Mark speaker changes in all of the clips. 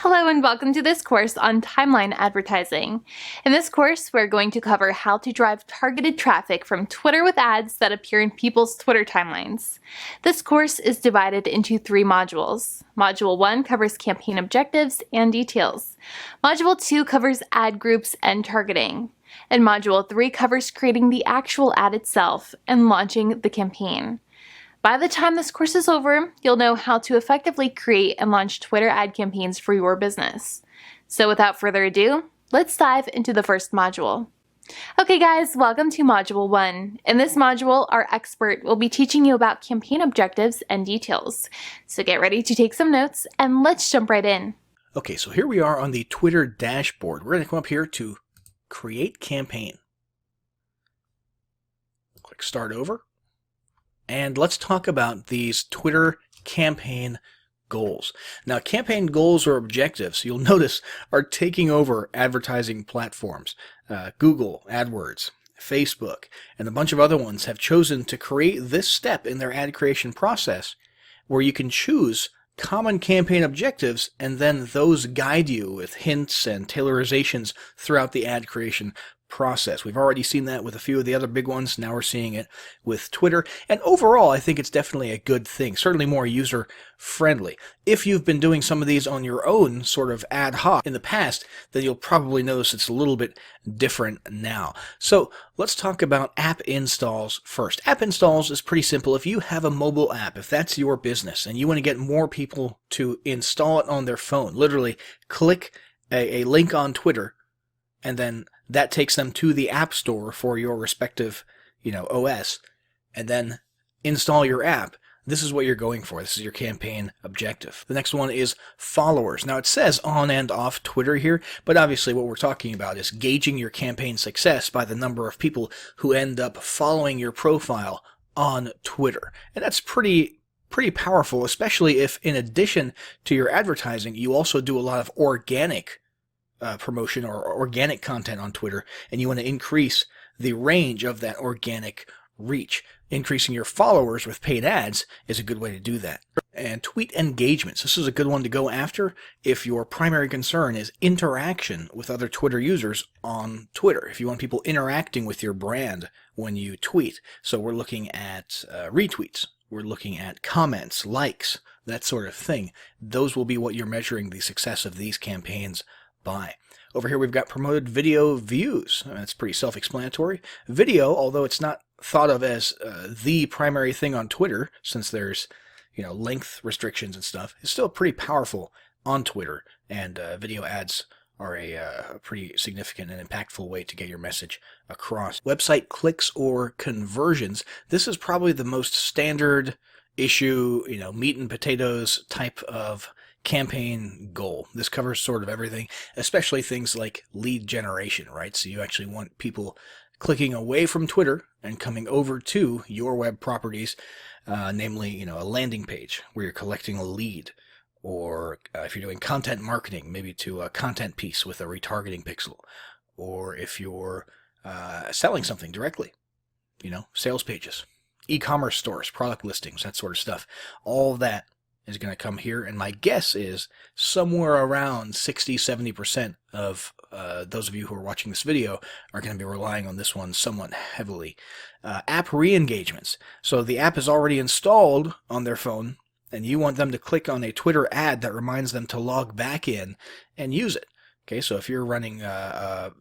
Speaker 1: Hello and welcome to this course on timeline advertising. In this course, we're going to cover how to drive targeted traffic from Twitter with ads that appear in people's Twitter timelines. This course is divided into 3 modules. Module 1 covers campaign objectives and details. Module 2 covers ad groups and targeting. And Module 3 covers creating the actual ad itself and launching the campaign. By the time this course is over, you'll know how to effectively create and launch Twitter ad campaigns for your business. So without further ado, let's dive into the first module. Okay guys, welcome to Module 1. In this module, our expert will be teaching you about campaign objectives and details. So get ready to take some notes and let's jump right in.
Speaker 2: Okay, so here we are on the Twitter dashboard. We're going to come up here to Create Campaign. Click Start Over. And let's talk about these Twitter campaign goals. Now, campaign goals or objectives, you'll notice, are taking over advertising platforms. Google, AdWords, Facebook, and a bunch of other ones have chosen to create this step in their ad creation process where you can choose common campaign objectives and then those guide you with hints and tailorizations throughout the ad creation process. We've already seen that with a few of the other big ones. Now we're seeing it with Twitter. And overall, I think it's definitely a good thing, certainly more user-friendly. If you've been doing some of these on your own sort of ad hoc in the past, then you'll probably notice it's a little bit different now. So let's talk about app installs first. App installs is pretty simple. If you have a mobile app, if that's your business and you want to get more people to install it on their phone, literally click a link on Twitter and then that takes them to the App Store for your respective, OS, and then install your app. This is what you're going for. This is your campaign objective. The next one is followers. Now, it says on and off Twitter here, but obviously what we're talking about is gauging your campaign success by the number of people who end up following your profile on Twitter. And that's pretty powerful, especially if in addition to your advertising, you also do a lot of organic promotion or organic content on Twitter, and you want to increase the range of that organic reach. Increasing your followers with paid ads is a good way to do that. And tweet engagements. This is a good one to go after if your primary concern is interaction with other Twitter users on Twitter. If you want people interacting with your brand when you tweet. So we're looking at retweets. We're looking at comments, likes, that sort of thing. Those will be what you're measuring the success of these campaigns by. Over here we've got promoted video views. That's pretty self-explanatory. Video, although it's not thought of as the primary thing on Twitter, since there's length restrictions and stuff, is still pretty powerful on Twitter, and video ads are a pretty significant and impactful way to get your message across. Website clicks or conversions. This is probably the most standard issue, meat and potatoes type of campaign goal. This covers sort of everything, especially things like lead generation, right? So you actually want people clicking away from Twitter and coming over to your web properties, namely, a landing page where you're collecting a lead, or if you're doing content marketing, maybe to a content piece with a retargeting pixel, or if you're selling something directly, sales pages, e-commerce stores, product listings, that sort of stuff. All of that is going to come here, and my guess is somewhere around 60-70% of those of you who are watching this video are going to be relying on this one somewhat heavily. App re-engagements. So the app is already installed on their phone, and you want them to click on a Twitter ad that reminds them to log back in and use it. Okay, so if you're running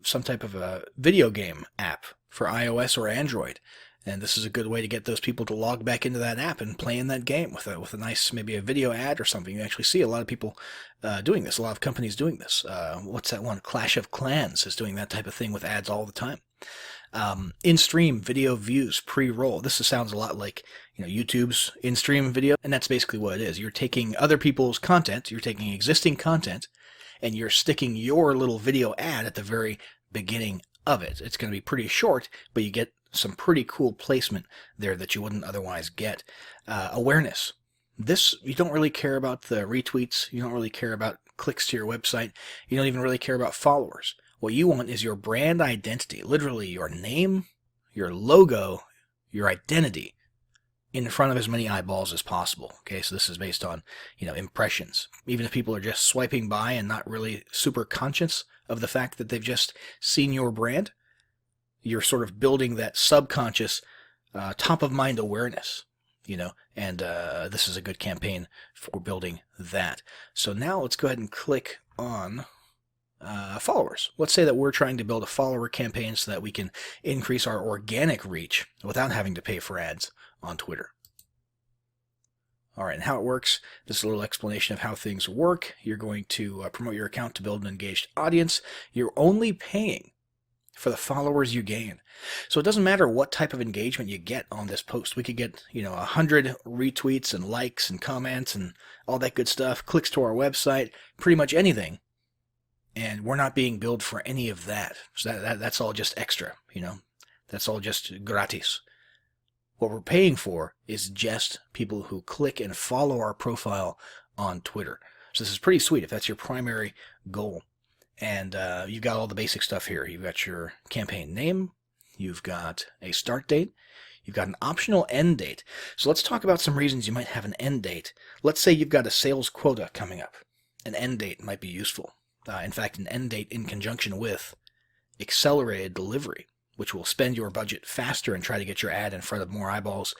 Speaker 2: some type of a video game app for iOS or Android, and this is a good way to get those people to log back into that app and play in that game with a nice, maybe a video ad or something. You actually see a lot of people doing this, a lot of companies doing this. What's that one? Clash of Clans is doing that type of thing with ads all the time. In-stream video views pre-roll. This sounds a lot like YouTube's in-stream video, and that's basically what it is. You're taking other people's content, you're taking existing content, and you're sticking your little video ad at the very beginning of it. It's going to be pretty short, but you get some pretty cool placement there that you wouldn't otherwise get. Awareness. This, you don't really care about the retweets. You don't really care about clicks to your website. You don't even really care about followers. What you want is your brand identity, literally your name, your logo, your identity in front of as many eyeballs as possible. Okay, so this is based on, impressions. Even if people are just swiping by and not really super conscious of the fact that they've just seen your brand, you're sort of building that subconscious, top of mind awareness, and this is a good campaign for building that. So now let's go ahead and click on followers. Let's say that we're trying to build a follower campaign so that we can increase our organic reach without having to pay for ads on Twitter. All right, and how it works, this is a little explanation of how things work. You're going to promote your account to build an engaged audience. You're only paying for the followers you gain. So it doesn't matter what type of engagement you get on this post. We could get, 100 retweets and likes and comments and all that good stuff, clicks to our website, pretty much anything. And we're not being billed for any of that. So that's all just extra, That's all just gratis. What we're paying for is just people who click and follow our profile on Twitter. So this is pretty sweet if that's your primary goal. And you've got all the basic stuff here. You've got your campaign name. You've got a start date. You've got an optional end date. So let's talk about some reasons you might have an end date. Let's say you've got a sales quota coming up. An end date might be useful. In fact, an end date in conjunction with accelerated delivery, which will spend your budget faster and try to get your ad in front of more eyeballs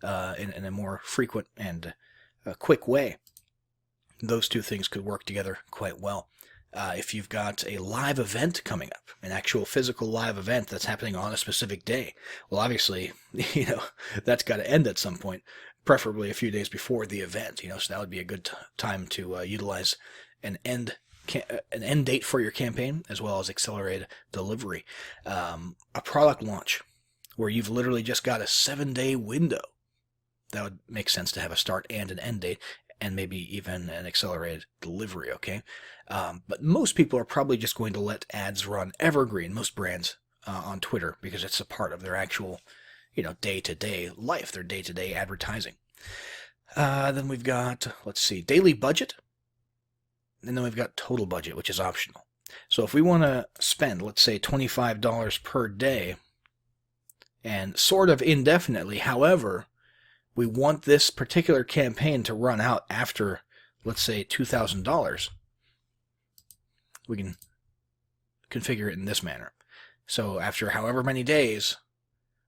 Speaker 2: in a more frequent and quick way. Those two things could work together quite well. If you've got a live event coming up, an actual physical live event that's happening on a specific day, well, obviously, that's got to end at some point, preferably a few days before the event, so that would be a good time to utilize an end date for your campaign, as well as accelerated delivery. A product launch where you've literally just got a 7-day window. That would make sense to have a start and an end date, and maybe even an accelerated delivery, okay? But most people are probably just going to let ads run evergreen, most brands on Twitter, because it's a part of their actual, day-to-day life, their day-to-day advertising. Then we've got, daily budget. And then we've got total budget, which is optional. So if we want to spend, let's say, $25 per day, and sort of indefinitely, however, we want this particular campaign to run out after, let's say, $2,000, we can configure it in this manner. So after however many days,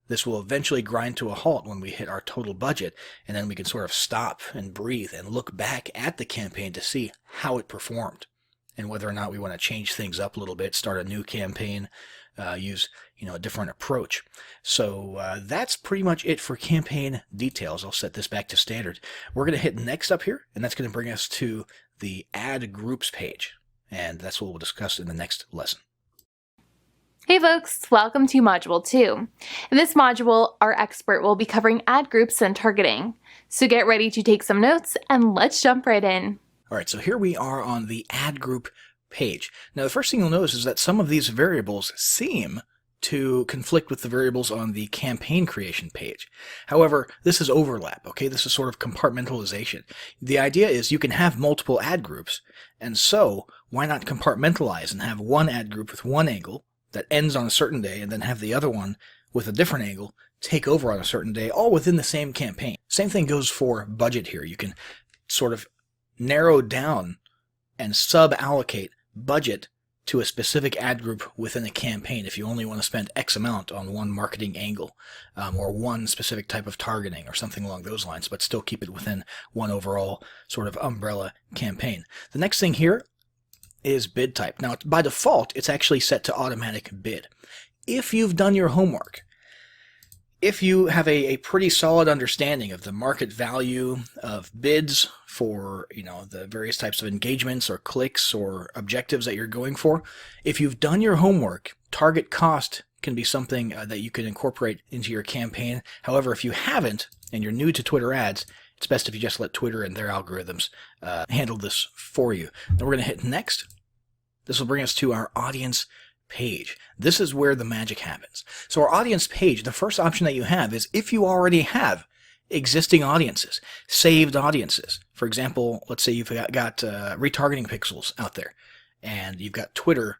Speaker 2: this will eventually grind to a halt when we hit our total budget, and then we can sort of stop and breathe and look back at the campaign to see how it performed and whether or not we want to change things up a little bit, start a new campaign, use a different approach. So that's pretty much it for campaign details. I'll set this back to standard. We're going to hit next up here, and that's going to bring us to the ad groups page, and that's what we'll discuss in the next lesson.
Speaker 1: Hey folks, welcome to Module 2. In this module, our expert will be covering ad groups and targeting. So get ready to take some notes and let's jump right in.
Speaker 2: All right, so here we are on the ad group page. Now the first thing you'll notice is that some of these variables seem to conflict with the variables on the campaign creation page. However, this is overlap, okay? This is sort of compartmentalization. The idea is you can have multiple ad groups, and so why not compartmentalize and have one ad group with one angle that ends on a certain day, and then have the other one with a different angle take over on a certain day, all within the same campaign. Same thing goes for budget here. You can sort of narrow down and sub-allocate budget to a specific ad group within a campaign if you only want to spend X amount on one marketing angle, or one specific type of targeting or something along those lines, but still keep it within one overall sort of umbrella campaign. The next thing here is bid type. Now, by default, it's actually set to automatic bid. If you've done your homework, if you have a pretty solid understanding of the market value of bids for, the various types of engagements or clicks or objectives that you're going for, if you've done your homework, target cost can be something that you can incorporate into your campaign. However, if you haven't, and you're new to Twitter ads, it's best if you just let Twitter and their algorithms handle this for you. Then we're going to hit next. This will bring us to our audience page. This is where the magic happens. So our audience page, the first option that you have is if you already have existing audiences, saved audiences. For example, let's say you've got retargeting pixels out there, and you've got Twitter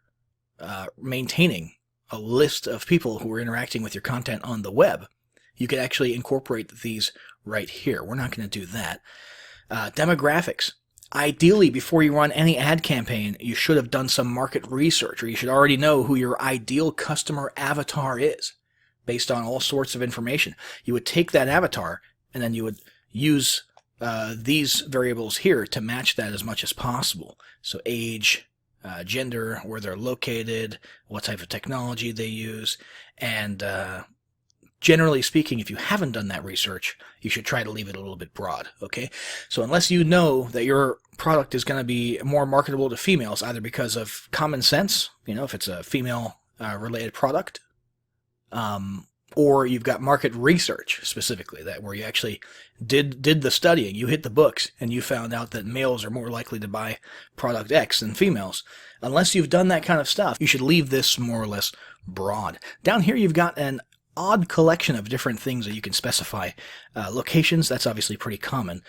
Speaker 2: maintaining a list of people who are interacting with your content on the web. you could actually incorporate these right here. We're not going to do that. Demographics. Ideally, before you run any ad campaign, you should have done some market research, or you should already know who your ideal customer avatar is based on all sorts of information. You would take that avatar and then you would use these variables here to match that as much as possible. So age, gender, where they're located, what type of technology they use, and generally speaking, if you haven't done that research, you should try to leave it a little bit broad, okay? So unless you know that your product is going to be more marketable to females, either because of common sense, if it's a female related product, or you've got market research specifically, that where you actually did the studying, you hit the books, and you found out that males are more likely to buy product X than females. Unless you've done that kind of stuff, you should leave this more or less broad. Down here you've got an odd collection of different things that you can specify. Locations, that's obviously pretty common.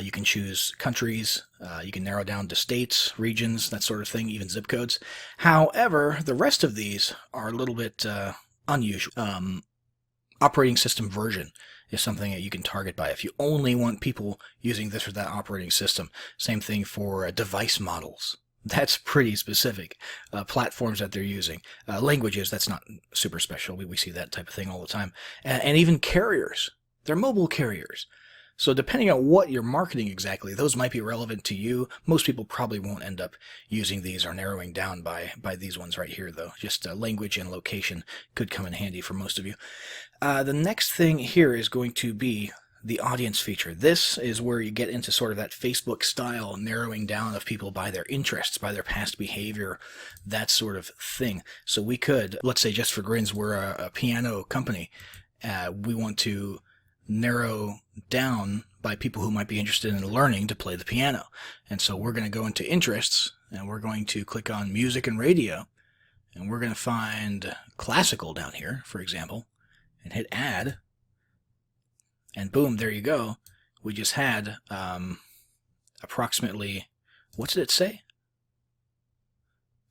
Speaker 2: You can choose countries, you can narrow down to states, regions, that sort of thing, even zip codes. However, the rest of these are a little bit unusual. Operating system version is something that you can target by if you only want people using this or that operating system. Same thing for device models. That's pretty specific. Platforms that they're using. Languages, that's not super special. We see that type of thing all the time. And even carriers. They're mobile carriers. So depending on what you're marketing exactly, those might be relevant to you. Most people probably won't end up using these or narrowing down by these ones right here, though. Just language and location could come in handy for most of you. The next thing here is going to be the audience feature. This is where you get into sort of that Facebook style narrowing down of people by their interests, by their past behavior, that sort of thing. So we could, let's say just for grins, we're a piano company. We want to narrow down by people who might be interested in learning to play the piano. And so we're going to go into interests, and we're going to click on music and radio, and we're going to find classical down here, for example, and hit add. And boom, there you go. We just had approximately, what did it say?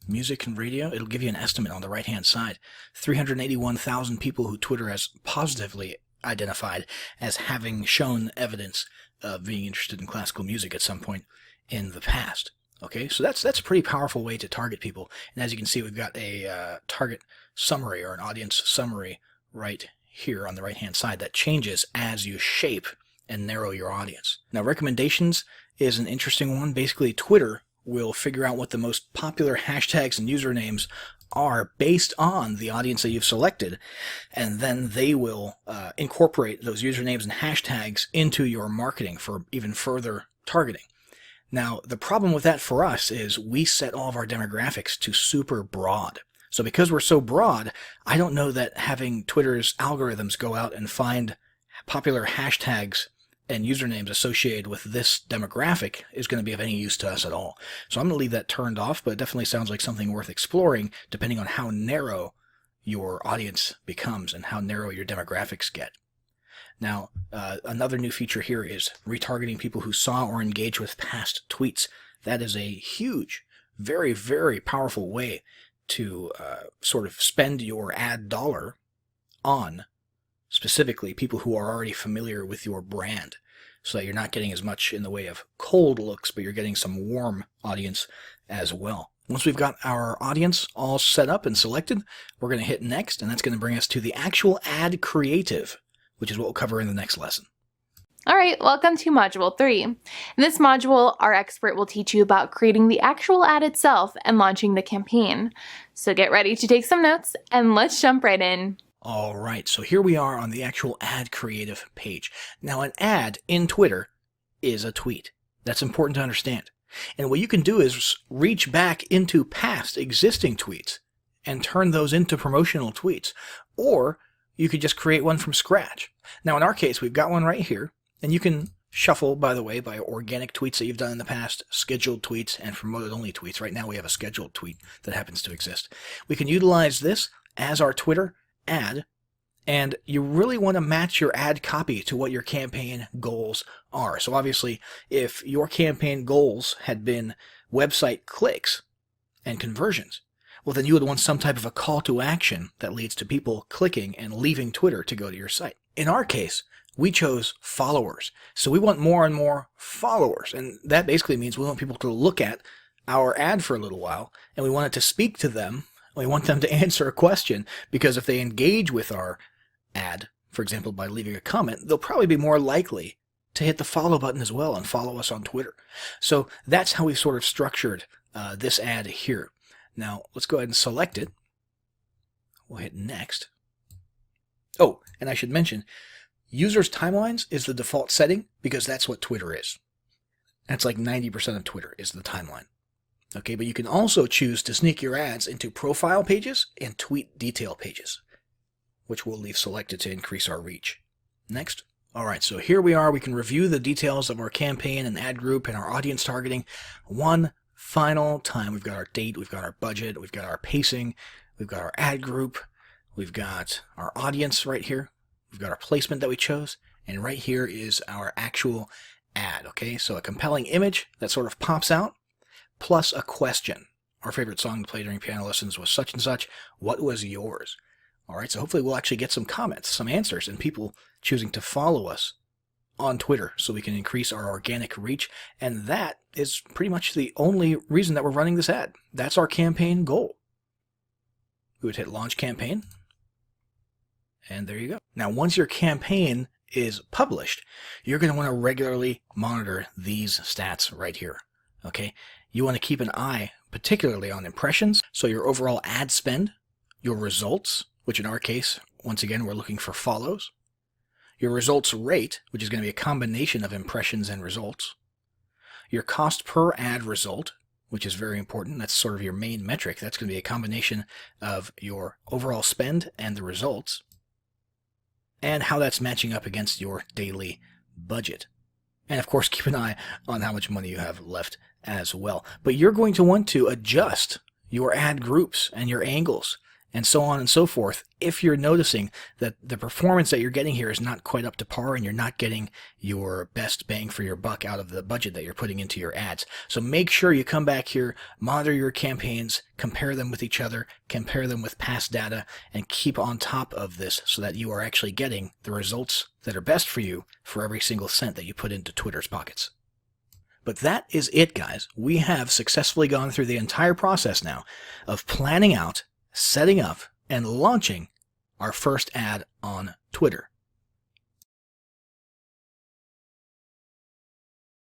Speaker 2: Music and radio. It'll give you an estimate on the right-hand side. 381,000 people who Twitter has positively identified as having shown evidence of being interested in classical music at some point in the past. Okay, so that's a pretty powerful way to target people. And as you can see, we've got a target summary or an audience summary right here on the right-hand side that changes as you shape and narrow your audience. Now, recommendations is an interesting one. Basically, Twitter will figure out what the most popular hashtags and usernames are based on the audience that you've selected, and then they will incorporate those usernames and hashtags into your marketing for even further targeting. Now, the problem with that for us is we set all of our demographics to super broad. So because we're so broad, I don't know that having Twitter's algorithms go out and find popular hashtags and usernames associated with this demographic is going to be of any use to us at all. So I'm going to leave that turned off, but it definitely sounds like something worth exploring depending on how narrow your audience becomes and how narrow your demographics get. Now, another new feature here is retargeting people who saw or engaged with past tweets. That is a huge, very, very powerful way to sort of spend your ad dollar on specifically people who are already familiar with your brand, so that you're not getting as much in the way of cold looks, but you're getting some warm audience as well. Once we've got our audience all set up and selected, we're going to hit next, and that's going to bring us to the actual ad creative, which is what we'll cover in the next lesson.
Speaker 1: All right, welcome to Module 3. In this module, our expert will teach you about creating the actual ad itself and launching the campaign. So get ready to take some notes, and let's jump right in.
Speaker 2: All right, so here we are on the actual ad creative page. Now, an ad in Twitter is a tweet. That's important to understand. And what you can do is reach back into past existing tweets and turn those into promotional tweets. Or you could just create one from scratch. Now, in our case, we've got one right here. And you can shuffle, by the way, by organic tweets that you've done in the past, scheduled tweets, and promoted-only tweets. Right now we have a scheduled tweet that happens to exist. We can utilize this as our Twitter ad, and you really want to match your ad copy to what your campaign goals are. So obviously, if your campaign goals had been website clicks and conversions, then you would want some type of a call to action that leads to people clicking and leaving Twitter to go to your site. In our case, we chose followers. So we want more and more followers. And that basically means we want people to look at our ad for a little while, and we want it to speak to them. We want them to answer a question, because if they engage with our ad, for example, by leaving a comment, they'll probably be more likely to hit the follow button as well and follow us on Twitter. So that's how we sort of structured this ad here. Now, let's go ahead and select it. We'll hit next. Oh, and I should mention, users' timelines is the default setting because that's what Twitter is. That's like 90% of Twitter is the timeline. Okay, but you can also choose to sneak your ads into profile pages and tweet detail pages, which we'll leave selected to increase our reach. Next. All right, so here we are. We can review the details of our campaign and ad group and our audience targeting one final time. We've got our date, we've got our budget, we've got our pacing, we've got our ad group, we've got our audience right here, we've got our placement that we chose, and right here is our actual ad, okay? So a compelling image that sort of pops out, plus a question. Our favorite song to play during piano lessons was such and such. What was yours? All right, so hopefully we'll actually get some comments, some answers, and people choosing to follow us on Twitter so we can increase our organic reach. And that is pretty much the only reason that we're running this ad. That's our campaign goal. We would hit launch campaign. And there you go. Now, once your campaign is published, you're going to want to regularly monitor these stats right here. Okay? You want to keep an eye particularly on impressions, so your overall ad spend, your results, which in our case, once again, we're looking for follows, your results rate, which is going to be a combination of impressions and results, your cost per ad result, which is very important. That's sort of your main metric. That's going to be a combination of your overall spend and the results, and how that's matching up against your daily budget. And of course, keep an eye on how much money you have left as well. But you're going to want to adjust your ad groups and your angles and so on and so forth if you're noticing that the performance that you're getting here is not quite up to par and you're not getting your best bang for your buck out of the budget that you're putting into your ads. So make sure you come back here, monitor your campaigns, compare them with each other, compare them with past data, and keep on top of this so that you are actually getting the results that are best for you for every single cent that you put into Twitter's pockets. But that is it, guys. We have successfully gone through the entire process now of planning out, setting up, and launching our first ad on Twitter.